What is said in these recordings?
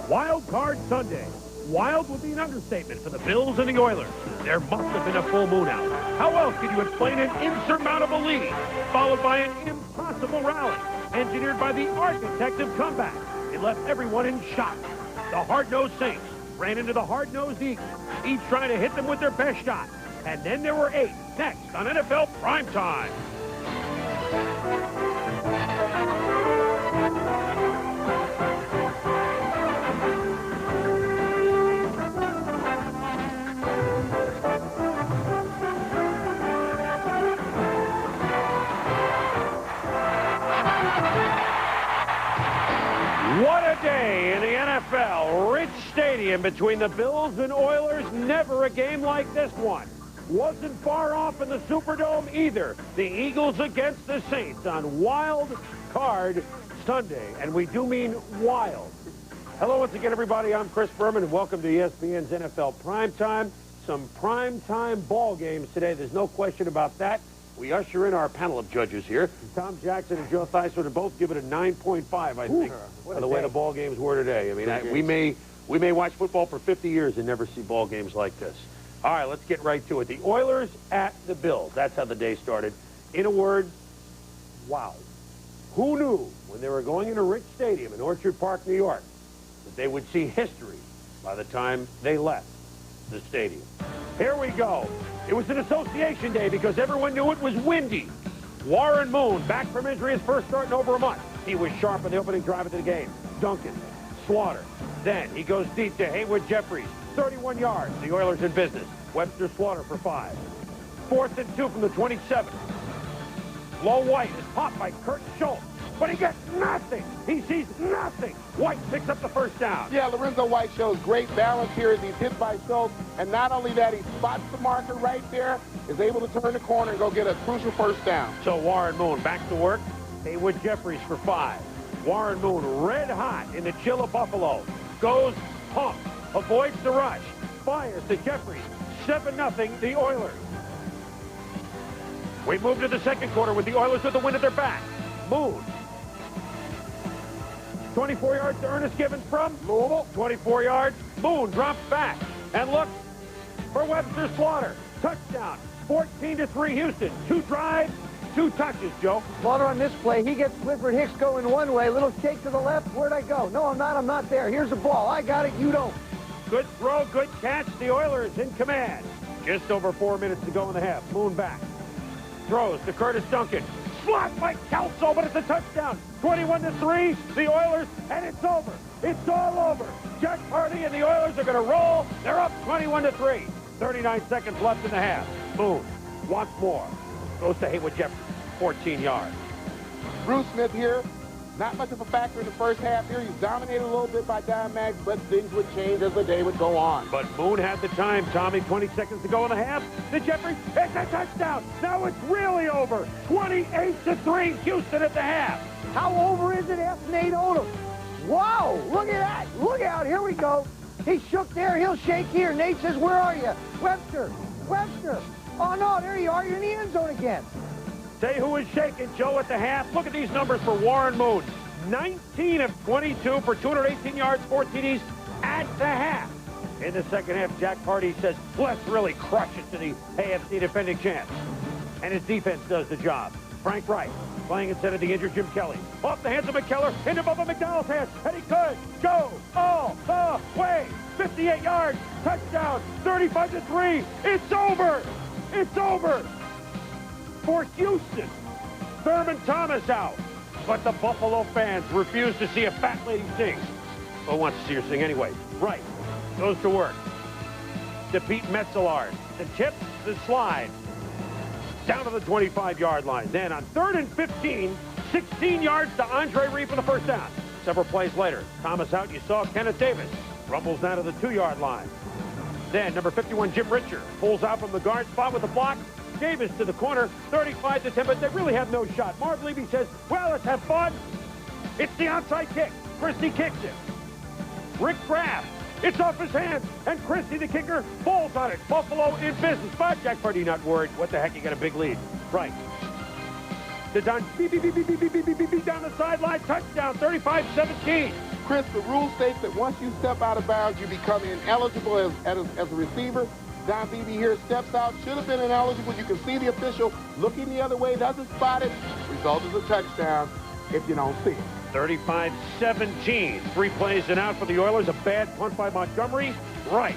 Wildcard Sunday. Wild would be an understatement for the Bills and the Oilers. There must have been a full moon out. How else could you explain an insurmountable lead, followed by an impossible rally, engineered by the architect of comeback? It left everyone in shock. The hard-nosed Saints ran into the hard-nosed Eagles, each trying to hit them with their best shot. And then there were 8 next on NFL Primetime. What a day in the NFL. Rich stadium between the Bills and Oilers. Never a game like this one. Wasn't far off in the Superdome either. The Eagles against the Saints on Wildcard Sunday. And we do mean wild. Hello once again, everybody. I'm Chris Berman, and welcome to ESPN's NFL Primetime. Some primetime ball games today. There's no question about that. We usher in our panel of judges here. Tom Jackson and Joe Theisler to both give it a 9.5, I think, for the way the ball games were today. I mean, we may watch football for 50 years and never see ball games like this. All right, let's get right to it. The Oilers at the Bills. That's how the day started. In a word, wow. Who knew when they were going into Rich Stadium in Orchard Park, New York, that they would see history by the time they left the stadium? Here we go. It was an association day because everyone knew it was windy. Warren Moon, back from injury, his first start in over a month. He was sharp on the opening drive of the game. Duncan, Slaughter. Then he goes deep to Haywood Jeffries. 31 yards. The Oilers in business. Webster Slaughter for 5. 4th and 2 from the 27. Low White is popped by Kurt Schultz, but he gets nothing. He sees nothing. White picks up the first down. Yeah, Lorenzo White shows great balance here as he's hit by Schultz. And not only that, he spots the marker right there, is able to turn the corner and go get a crucial first down. So Warren Moon back to work. Haywood Jeffries for 5. Warren Moon red hot in the chill of Buffalo. Goes pump. Avoids the rush. Fires to Jeffries. 7-0 the Oilers. We move to the second quarter with the Oilers with the wind at their back. Moon. 24 yards to Ernest Givens from Louisville. 24 yards. Moon drops back and looks for Webster Slaughter. Touchdown. 14-3 Houston. 2 drives, 2 touches, Joe. Slaughter on this play, he gets Clifford Hicks going one way. Little shake to the left. Where'd I go? No, I'm not there. Here's the ball. I got it. You don't. Good throw, good catch. The Oilers in command. Just over 4 minutes to go in the half. Moon back. Throws to Curtis Duncan. Blocked by Kelso, but it's a touchdown. 21-3, the Oilers, and it's over. It's all over. Jack Hardy and the Oilers are going to roll. They're up 21-3. 39 seconds left in the half. Moon wants more. Goes to Haywood Jeffries, 14 yards. Bruce Smith here. Not much of a factor in the first half here. He's dominated a little bit by Diamondbacks, but things would change as the day would go on. But Moon had the time, Tommy. 20 seconds to go in the half. To Jeffries, it's a touchdown. Now it's really over. 28-3, Houston at the half. How over is it? Ask Nate Odom. Wow, look at that. Look out. Here we go. He shook there. He'll shake here. Nate says, where are you? Webster. Webster. Oh, no, there you are. You're in the end zone again. Say who is shaking, Joe, at the half. Look at these numbers for Warren Moon. 19 of 22 for 218 yards, 4 TDs at the half. In the second half, Jack Hardy says, let's really crush it to the AFC defending champs. And his defense does the job. Frank Wright playing instead of the injured Jim Kelly. Off the hands of McKellar, into Bubba McDowell's hands, and he could go all the way. 58 yards, touchdown, 35-3. It's over. It's over. For Houston, Thurman Thomas out. But the Buffalo fans refuse to see a fat lady sing. Who wants to see her sing anyway? Right. Goes to work. To Pete Metzelaar. The tip, the slide. Down to the 25-yard line. Then on 3rd and 15, 16 yards to Andre Reed for the first down. Several plays later, Thomas out. You saw Kenneth Davis. Rumbles down to the 2-yard line. Then number 51, Jim Richard, pulls out from the guard spot with the block. Davis to the corner, 35-10, but they really have no shot. Marv Levy says, well, let's have fun. It's the onside kick. Christie kicks it. Rick Kraft, it's off his hands, and Christie, the kicker, falls on it. Buffalo in business, but Jack Hardy not worried. What the heck, you got a big lead. Right. To Don, beep, beep, beep, beep, beep, beep, beep, beep, beep, down the sideline, touchdown, 35-17. Chris, the rule states that once you step out of bounds, you become ineligible as a receiver. Don Beebe here steps out, should have been ineligible. You can see the official looking the other way, doesn't spot it. Result is a touchdown if you don't see it. 35-17. 3 plays and out for the Oilers. A bad punt by Montgomery. Right.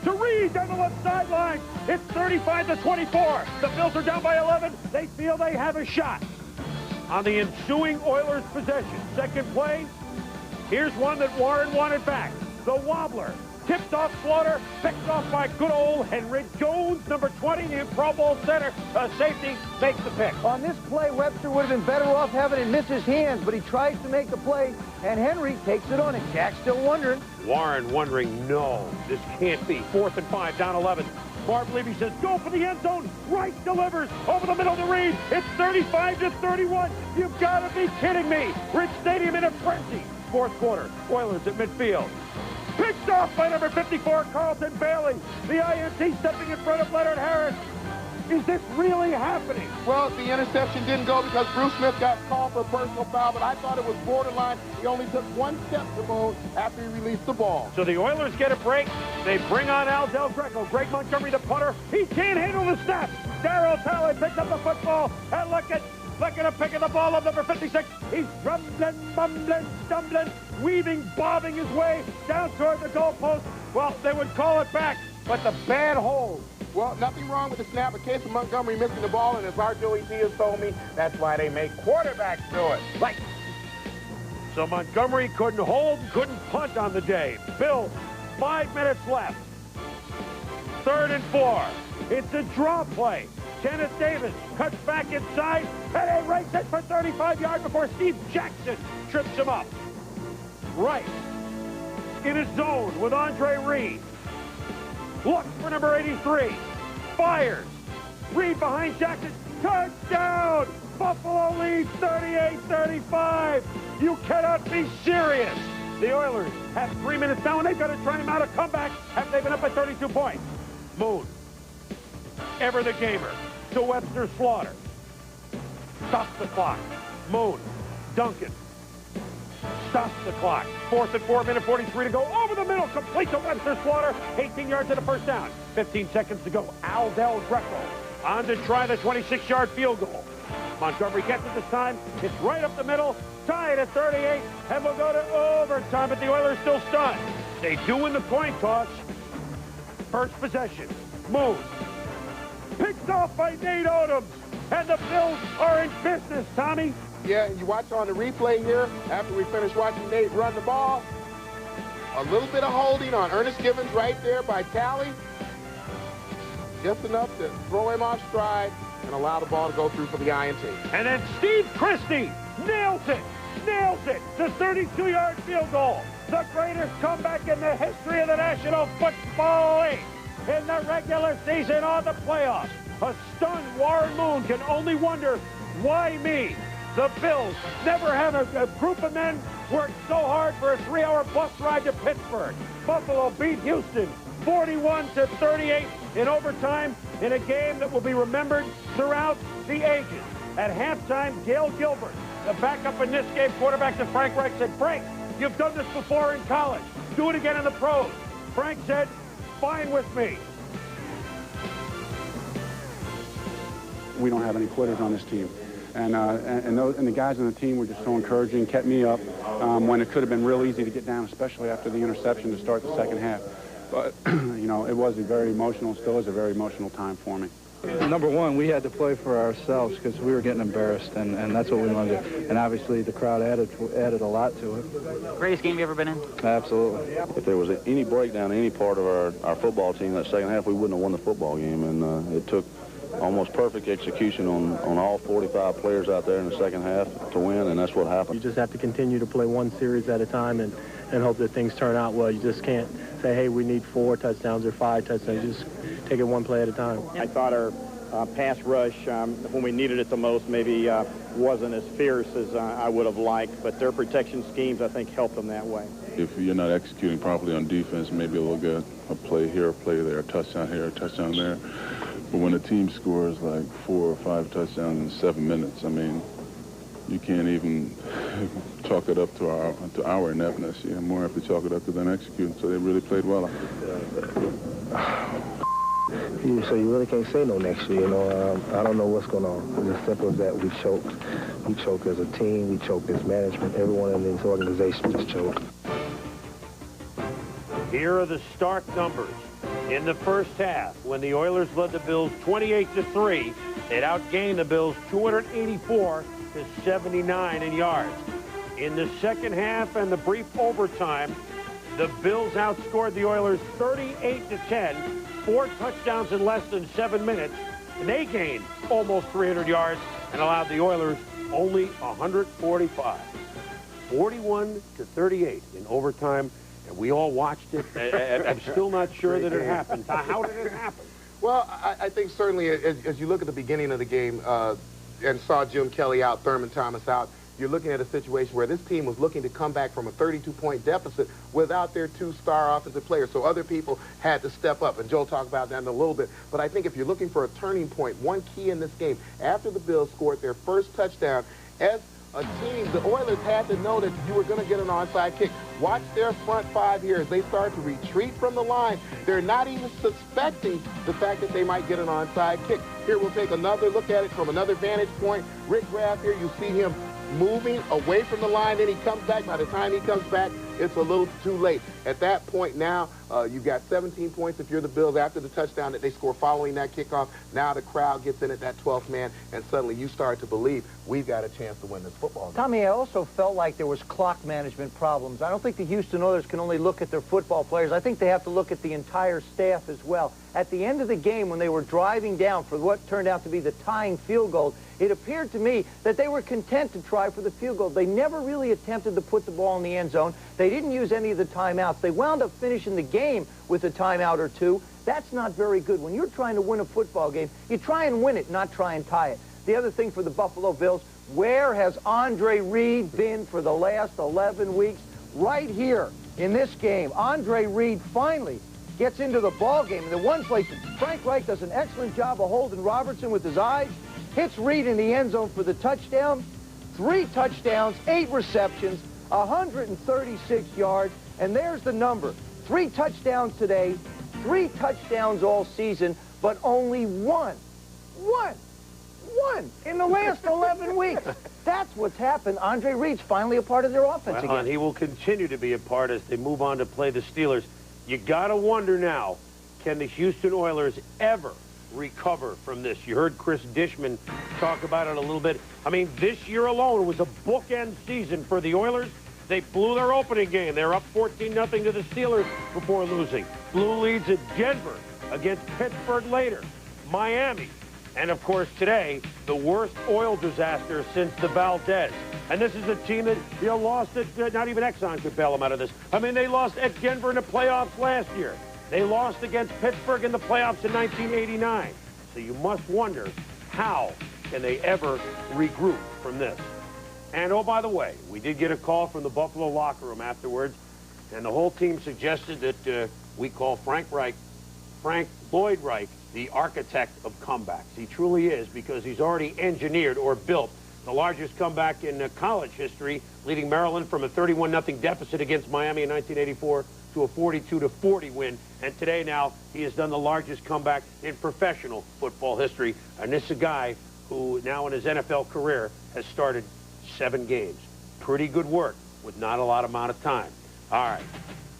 To Reed down the left sideline. It's 35-24. The Bills are down by 11. They feel they have a shot. On the ensuing Oilers possession. Second play. Here's one that Warren wanted back. The wobbler. Tipped off Slaughter, picked off by good old Henry Jones, number 20, the Pro Bowl center. Safety makes the pick. On this play, Webster would have been better off having it miss his hands, but he tries to make the play, and Henry takes it on, and Jack's still wondering. Warren wondering, no, this can't be. 4th and 5, down 11. Marv Levy says, go for the end zone. Wright delivers over the middle to Reed. It's 35-31. You've got to be kidding me. Rich Stadium in a frenzy. 4th quarter, Oilers at midfield. Picked off by number 54, Carlton Bailey. The INT stepping in front of Leonard Harris. Is this really happening? Well, the interception didn't go because Bruce Smith got called for a personal foul, but I thought it was borderline. He only took 1 step to move after he released the ball. So the Oilers get a break. They bring on Al Del Greco. Greg Montgomery, the punter. He can't handle the snap. Darryl Talley picks up the football, and look at him picking the ball up, number 56. He's rumbling, bumbling, stumbling, weaving, bobbing his way down toward the goalpost. Well, they would call it back, but the bad hold. Well, nothing wrong with the snap. A case of Montgomery missing the ball, and as our Joey T has told me, that's why they make quarterbacks do it. Right. So Montgomery couldn't hold, couldn't punt on the day. Bills, 5 minutes left. 3rd and 4. It's a draw play. Kenneth Davis cuts back inside, and he rakes it for 35 yards before Steve Jackson trips him up. Right. In a zone with Andre Reed. Looks for number 83. Fires. Reed behind Jackson. Touchdown! Buffalo leads 38-35. You cannot be serious. The Oilers have 3 minutes now, and they've got to try him out a comeback after they've been up by 32 points. Moon. Ever the gamer. To Webster Slaughter. Stops the clock. Moon. Duncan. Stops the clock. 4th and 4, minute 43 to go. Over the middle, complete to Webster Slaughter. 18 yards to the first down. 15 seconds to go. Al Del Greco on to try the 26-yard field goal. Montgomery gets it this time. It's right up the middle. Tied at 38. And we'll go to overtime, but the Oilers still stunned. They do win the coin toss. First possession. Moon. Picked off by Nate Odoms. And the Bills are in business, Tommy. Yeah, and you watch on the replay here, after we finish watching Nate run the ball, a little bit of holding on Ernest Givens right there by Talley. Just enough to throw him off stride and allow the ball to go through for the INT. And then Steve Christie nails it. Nails it. The 32-yard field goal. The greatest comeback in the history of the National Football League. In the regular season or the playoffs. A stunned Warren Moon can only wonder, why me? The Bills never have a group of men work so hard for a 3-hour bus ride to Pittsburgh. Buffalo beat Houston 41-38 in overtime in a game that will be remembered throughout the ages. At halftime, Gail Gilbert, the backup in this game, quarterback to Frank Reich, said, Frank, you've done this before in college. Do it again in the pros. Frank said, fine with me. We don't have any quitters on this team. And the guys on the team were just so encouraging, kept me up when it could have been real easy to get down, especially after the interception to start the second half. But, you know, it was a very emotional, still is a very emotional time for me. Number one, we had to play for ourselves because we were getting embarrassed, and that's what we wanted to do. And obviously the crowd added a lot to it. Greatest game you ever been in? Absolutely. If there was any breakdown in any part of our football team that second half, we wouldn't have won the football game. And it took almost perfect execution on all 45 players out there in the second half to win, and that's what happened. You just have to continue to play one series at a time and hope that things turn out well. You just can't say, hey, we need 4 touchdowns or 5 touchdowns. You just take it one play at a time. I thought our pass rush, when we needed it the most, maybe wasn't as fierce as I would have liked, but their protection schemes, I think, helped them that way. If you're not executing properly on defense, maybe we'll get a play here, a play there, a touchdown here, a touchdown there. But when a team scores like 4 or 5 touchdowns in 7 minutes, I mean, you can't even chalk it up to our ineptness. You more have to chalk it up to them executing. So they really played well. So you really can't say no next year, you know. I don't know what's going on. It's as simple as that. We choked. We choked as a team. We choked as management. Everyone in this organization just choked. Here are the stark numbers. In the first half, when the Oilers led the Bills 28-3, they'd outgained the Bills 284-79 in yards. In the second half and the brief overtime, the Bills outscored the Oilers 38-10, 4 touchdowns in less than 7 minutes, and they gained almost 300 yards and allowed the Oilers only 145. 41-38 in overtime. And we all watched it. I'm still not sure that it happened. How did it happen? Well, I think certainly as you look at the beginning of the game and saw Jim Kelly out, Thurman Thomas out, you're looking at a situation where this team was looking to come back from a 32-point deficit without their 2-star offensive players. So other people had to step up. And Joe talked about that in a little bit. But I think if you're looking for a turning point, one key in this game, after the Bills scored their first touchdown, as a team, the Oilers had to know that you were going to get an onside kick. Watch their front 5 here as they start to retreat from the line. They're not even suspecting the fact that they might get an onside kick. Here, we'll take another look at it from another vantage point. Rick Graff here, you see him moving away from the line, then he comes back. By the time he comes back, it's a little too late. At that point now, you've got 17 points if you're the Bills after the touchdown that they score following that kickoff. Now the crowd gets in at that 12th man, and suddenly you start to believe we've got a chance to win this football game. Tommy, I also felt like there was clock management problems. I don't think the Houston Oilers can only look at their football players. I think they have to look at the entire staff as well. At the end of the game, when they were driving down for what turned out to be the tying field goal, it appeared to me that they were content to try for the field goal. They never really attempted to put the ball in the end zone. They didn't use any of the timeouts. They wound up finishing the game with a timeout or two. That's not very good. When you're trying to win a football game, you try and win it, not try and tie it. The other thing for the Buffalo Bills, where has Andre Reed been for the last 11 weeks? Right here in this game, Andre Reed finally gets into the ball game. And the one place Frank Reich does an excellent job of holding Robertson with his eyes, hits Reed in the end zone for the touchdown. 3 touchdowns, 8 receptions, 136 yards, and there's the number. 3 touchdowns today, 3 touchdowns all season, but only one in the last 11 weeks. That's what's happened. Andre Reed's finally a part of their offense again. And he will continue to be a part as they move on to play the Steelers. You got to wonder now, can the Houston Oilers ever recover from this? You heard Chris Dishman talk about it a little bit. I mean, this year alone was a bookend season for the Oilers. They blew their opening game. They were up 14-0 to the Steelers before losing. Blew leads at Denver, against Pittsburgh later, Miami, and of course today, the worst oil disaster since the Valdez. And this is a team that, you know, lost at, not even Exxon could bail them out of this. I mean, they lost at Denver in the playoffs last year. They lost against Pittsburgh in the playoffs in 1989. So you must wonder, how can they ever regroup from this? And, oh, by the way, we did get a call from the Buffalo locker room afterwards, and the whole team suggested that we call Frank Lloyd Reich, the architect of comebacks. He truly is, because he's already engineered or built the largest comeback in college history, leading Maryland from a 31-0 deficit against Miami in 1984 to a 42-40 win. And today now, he has done the largest comeback in professional football history. And this is a guy who now in his NFL career has started 7 games. Pretty good work with not a lot amount of time. All right.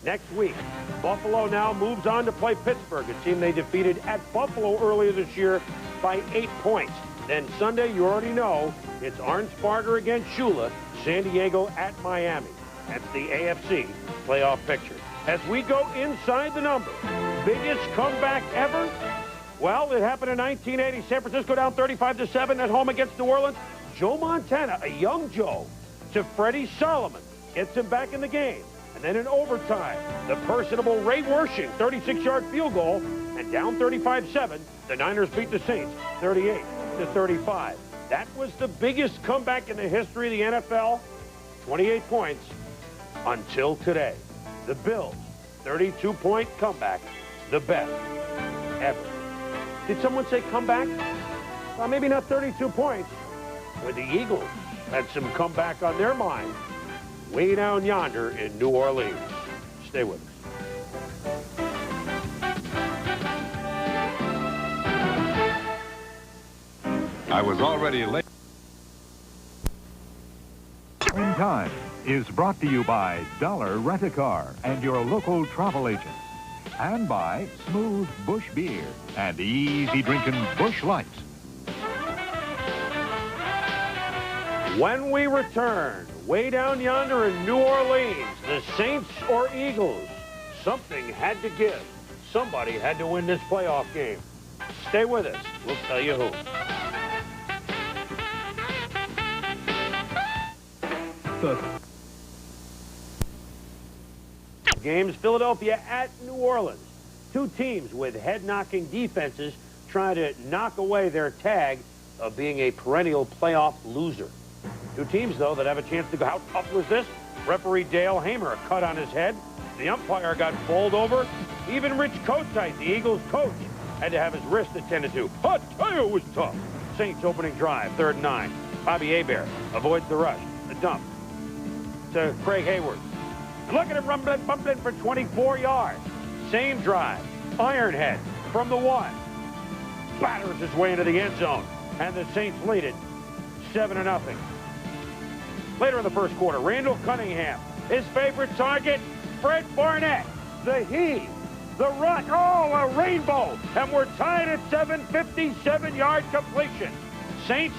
Next week, Buffalo now moves on to play Pittsburgh, a team they defeated at Buffalo earlier this year by 8 points. Then Sunday, you already know, it's Arnsparger against Shula, San Diego at Miami. That's the AFC playoff picture. As we go inside the number, biggest comeback ever? Well, it happened in 1980. San Francisco down 35-7 at home against New Orleans. Joe Montana, a young Joe, to Freddie Solomon, gets him back in the game. And then in overtime, the personable Ray Wersching, 36-yard field goal, and down 35-7, the Niners beat the Saints 38-35. That was the biggest comeback in the history of the NFL, 28 points, until today. The Bills, 32-point comeback, the best ever. Did someone say comeback? Well, maybe not 32 points. With the Eagles, had some comeback on their mind way down yonder in New Orleans. Stay with us. I was already late. In Time is brought to you by Dollar Rent-A-Car and your local travel agent. And by Smooth Bush Beer and easy drinking Bush Lights. When we return, way down yonder in New Orleans, the Saints or Eagles, something had to give. Somebody had to win this playoff game. Stay with us. We'll tell you who. Games, Philadelphia at New Orleans. Two teams with head-knocking defenses trying to knock away their tag of being a perennial playoff loser. Two teams, though, that have a chance to go. How tough was this? Referee Dale Hamer, a cut on his head. The umpire got bowled over. Even Rich Kotite, the Eagles coach, had to have his wrist attended to. I tell you, it was tough. Saints opening drive, 3rd and 9. Bobby Hebert avoids the rush. The dump to Craig Hayward. And look at him rumbling, bumping for 24 yards. Same drive. Ironhead from the 1. Batters his way into the end zone. And the Saints lead it 7-0. Later in the first quarter, Randall Cunningham, his favorite target, Fred Barnett. The heave, the run, oh, a rainbow. And we're tied at 757-yard completion. Saints,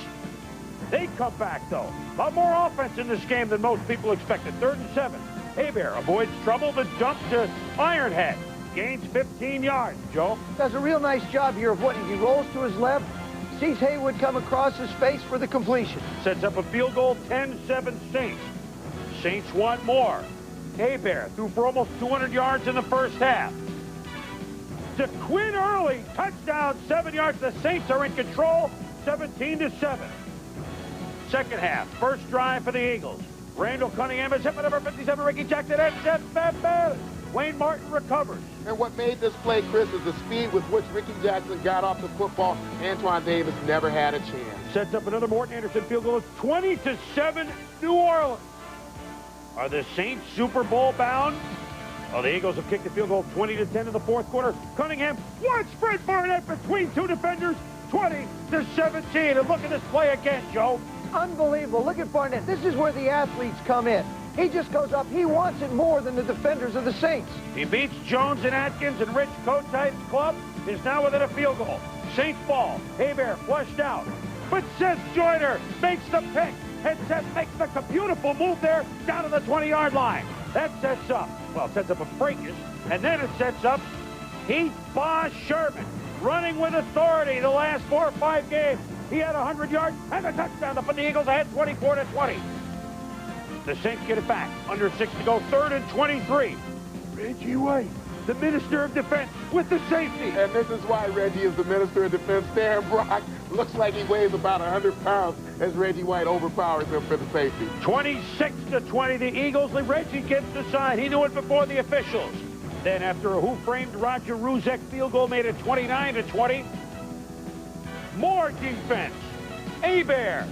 they come back, though. A lot more offense in this game than most people expected. 3rd and 7. Hebert avoids trouble. The dump to Ironhead. Gains 15 yards, Joe. Does a real nice job here of what he rolls to his left, sees Haywood come across his face for the completion. Sets up a field goal, 10-7 Saints. Saints want more. Hebert threw for almost 200 yards in the first half. To Quinn Early, touchdown, 7 yards. The Saints are in control, 17-7. Second half, first drive for the Eagles. Randall Cunningham is hit by number 57, Ricky Jackson, and Wayne Martin recovers. And what made this play, Chris, is the speed with which Ricky Jackson got off the football. Antoine Davis never had a chance. Sets up another Morton Anderson field goal. It's 20-7 New Orleans. Are the Saints Super Bowl bound? Well, the Eagles have kicked the field goal 20-10 in the fourth quarter. Cunningham, watch Fred Barnett between two defenders, 20-17. And look at this play again, Joe. Unbelievable. Look at Barnett. This is where the athletes come in. He just goes up. He wants it more than the defenders of the Saints. He beats Jones and Atkins, and Rich Kotite's club is now within a field goal. Saints ball. Hebert flushed out. But Seth Joyner makes the pick. And Seth makes the beautiful move there down to the 20-yard line. That sets up, well, sets up a breakage, and then it sets up Heath Boss Sherman running with authority the last 4 or 5 games. He had 100 yards and a touchdown to put the Eagles ahead 24-20. The Saints get it back. Under 6 to go. 3rd and 23. Reggie White, the Minister of Defense, with the safety. And this is why Reggie is the Minister of Defense. Darren Brock looks like he weighs about 100 pounds as Reggie White overpowers him for the safety. 26-20, the Eagles. Reggie gets the sign. He knew it before the officials. Then after a who-framed Roger Ruzek field goal made it 29-20. More defense. Hebert.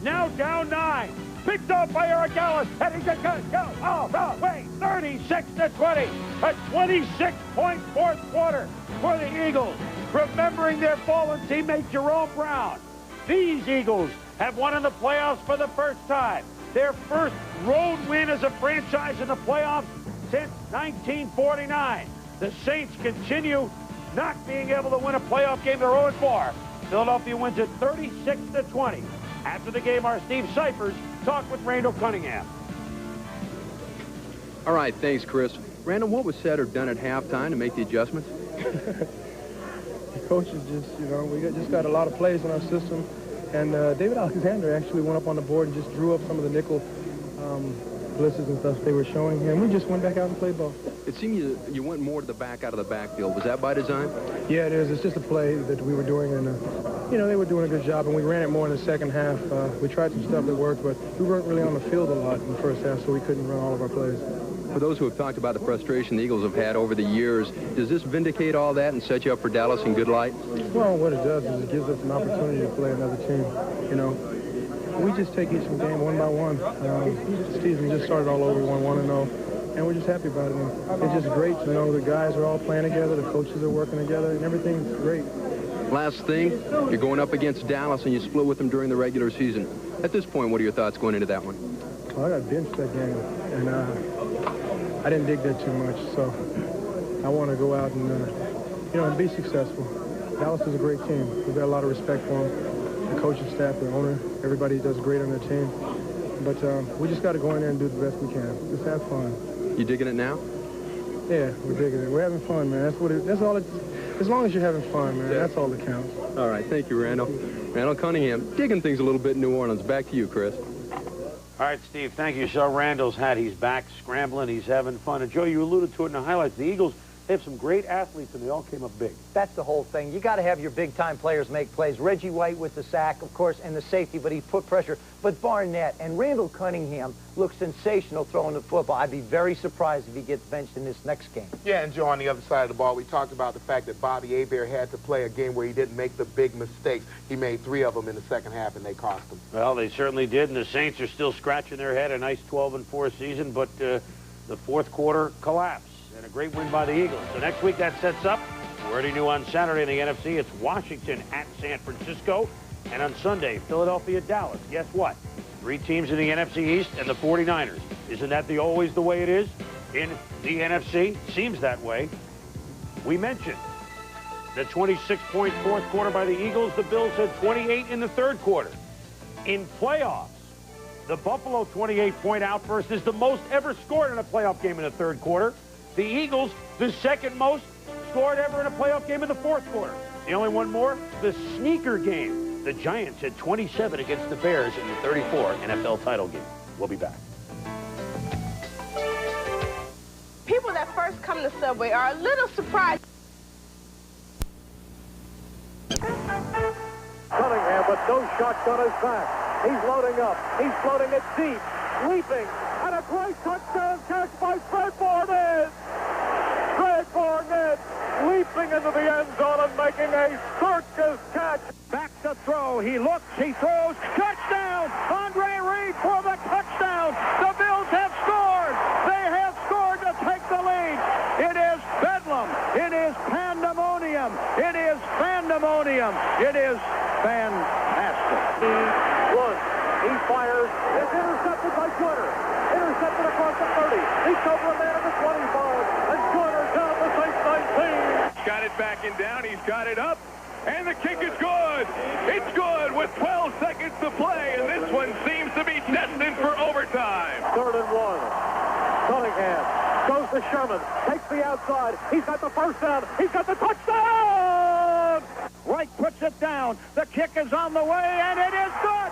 Now down 9. Picked up by Aragallis. And he's going to go all the way. 36-20. A 26-point fourth quarter for the Eagles. Remembering their fallen teammate Jerome Brown. These Eagles have won in the playoffs for the first time. Their first road win as a franchise in the playoffs since 1949. The Saints continue not being able to win a playoff game. They're 0-4. Philadelphia wins it 36-20. After the game, our Steve Cyphers talked with Randall Cunningham. All right, thanks, Chris. Randall, what was said or done at halftime to make the adjustments? The coaches just, we just got a lot of plays in our system. And David Alexander actually went up on the board and just drew up some of the nickel blitzes and stuff they were showing him. We just went back out and played ball. It seemed you went more to the back out of the backfield. Was that by design? Yeah, it is. It's just a play that we were doing, and they were doing a good job, and we ran it more in the second half. We tried some stuff that worked, but we weren't really on the field a lot in the first half, so we couldn't run all of our plays. For those who have talked about the frustration the Eagles have had over the years, does this vindicate all that and set you up for Dallas in good light? Well, what it does is it gives us an opportunity to play another team, we just take each game one by one. The season just started all over 1-1-0, and we're just happy about it. And it's just great to know the guys are all playing together, the coaches are working together, and everything's great. Last thing, you're going up against Dallas, and you split with them during the regular season. At this point, what are your thoughts going into that one? Well, I got benched that game, and I didn't dig that too much, so I want to go out and, and be successful. Dallas is a great team. We've got a lot of respect for them. The coaching staff, the owner, everybody does great on their team. But we just got to go in there and do the best we can. Just have fun. You digging it now? Yeah, we're digging it. We're having fun, man. That's all. As long as you're having fun, man, that's all that counts. All right, thank you, Randall. Randall Cunningham, digging things a little bit in New Orleans. Back to you, Chris. All right, Steve, thank you. So Randall's hat. He's back scrambling. He's having fun. And, Joe, you alluded to it in the highlights. The Eagles, they have some great athletes, and they all came up big. That's the whole thing. You got to have your big-time players make plays. Reggie White with the sack, of course, and the safety, but he put pressure. But Barnett and Randall Cunningham look sensational throwing the football. I'd be very surprised if he gets benched in this next game. Yeah, and Joe, on the other side of the ball, we talked about the fact that Bobby Hebert had to play a game where he didn't make the big mistakes. He made 3 of them in the second half, and they cost him. Well, they certainly did, and the Saints are still scratching their head. A nice 12-4 season, but the fourth quarter collapse. And a great win by the Eagles. So next week that sets up. We already knew on Saturday in the NFC, it's Washington at San Francisco. And on Sunday, Philadelphia, Dallas. Guess what? 3 teams in the NFC East and the 49ers. Isn't that always the way it is in the NFC? Seems that way. We mentioned the 26-point fourth quarter by the Eagles. The Bills had 28 in the third quarter. In playoffs, the Buffalo 28-point outburst is the most ever scored in a playoff game in the third quarter. The Eagles, the second most scored ever in a playoff game in the fourth quarter. The only one more, the sneaker game. The Giants had 27 against the Bears in the 34 NFL title game. We'll be back. People that first come to Subway are a little surprised. Cunningham with no shotgun his back. He's loading up. He's floating it deep. Leaping. And a great touchdown catch by Fred Barnett. Fred Barnett leaping into the end zone and making a circus catch. Back to throw. He looks. He throws. Touchdown. Andre Reed for the touchdown. The Bills have scored. They have scored to take the lead. It is bedlam. It is pandemonium. It is pandemonium. It is fantastic. He runs. He fires. It's intercepted by Joyner. Intercepted across the 30. He's over a man at the 25. And Joyner down the Saints 19. Got it backing down. He's got it up. And the kick is good. It's good with 12 seconds to play. And this one seems to be destined for overtime. 3rd and 1. Cunningham goes to Sherman. Takes the outside. He's got the first down. He's got the touchdown. Wright puts it down. The kick is on the way, and it is good.